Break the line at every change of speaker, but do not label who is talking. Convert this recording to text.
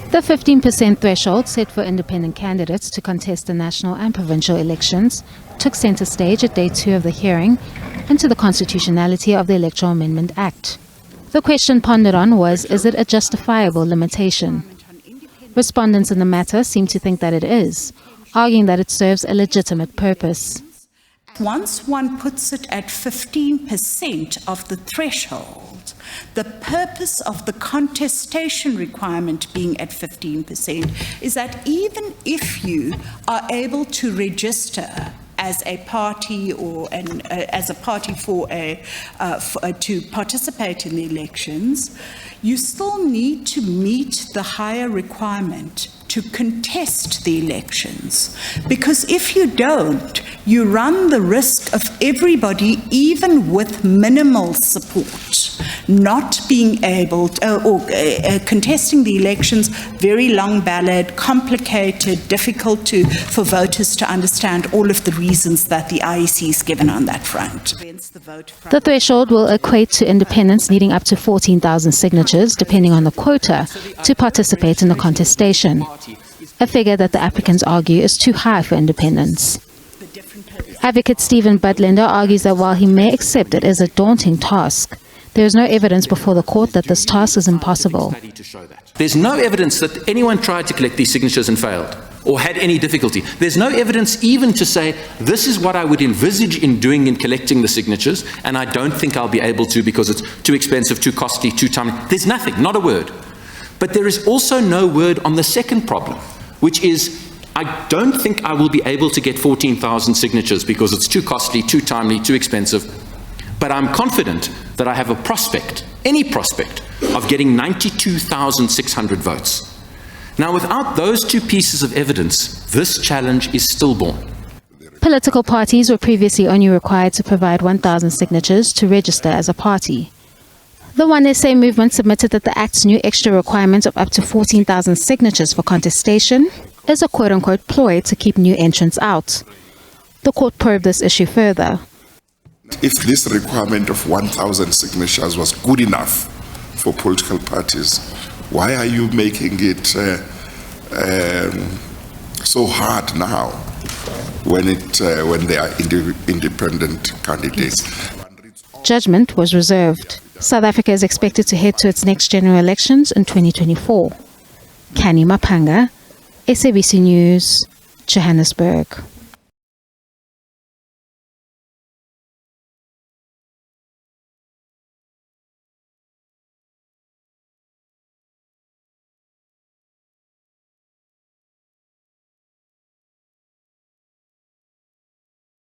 The 15% threshold set for independent candidates to contest the national and provincial elections took centre stage at day 2 of the hearing into the constitutionality of the Electoral Amendment Act. The question pondered on was, is it a justifiable limitation? Respondents in the matter seem to think that it is, arguing that it serves a legitimate purpose.
Once one puts it at 15% of the threshold, the purpose of the contestation requirement being at 15% is that even if you are able to register as a party or as a party to participate in the elections, you still need to meet the higher requirement to contest the elections. Because if you don't, you run the risk of everybody, even with minimal support, not being able to, contesting the elections, very long ballot, complicated, difficult for voters to understand all of the reasons that the IEC has given on that front.
The threshold will equate to independents needing up to 14,000 signatures, depending on the quota, to participate in the contestation, a figure that the applicants argue is too high for independents. Advocate Stephen Butlinder argues that while he may accept it as a daunting task, there is no evidence before the court that this task is impossible.
There's no evidence that anyone tried to collect these signatures and failed, or had any difficulty. There's no evidence even to say, this is what I would envisage in doing in collecting the signatures, and I don't think I'll be able to because it's too expensive, too costly, too timely. There's nothing, not a word. But there is also no word on the second problem, which is, I don't think I will be able to get 14,000 signatures because it's too costly, too timely, too expensive. But I'm confident that I have a prospect, any prospect, of getting 92,600 votes. Now, without those two pieces of evidence, this challenge is stillborn.
Political parties were previously only required to provide 1,000 signatures to register as a party. The One SA movement submitted that the Act's new extra requirement of up to 14,000 signatures for contestation is a quote-unquote ploy to keep new entrants out. The court probed this issue further.
If this requirement of 1,000 signatures was good enough for political parties, why are you making it so hard now when they are independent candidates?
Judgment was reserved. South Africa is expected to head to its next general elections in 2024. Kani Mapanga, SABC News, Johannesburg.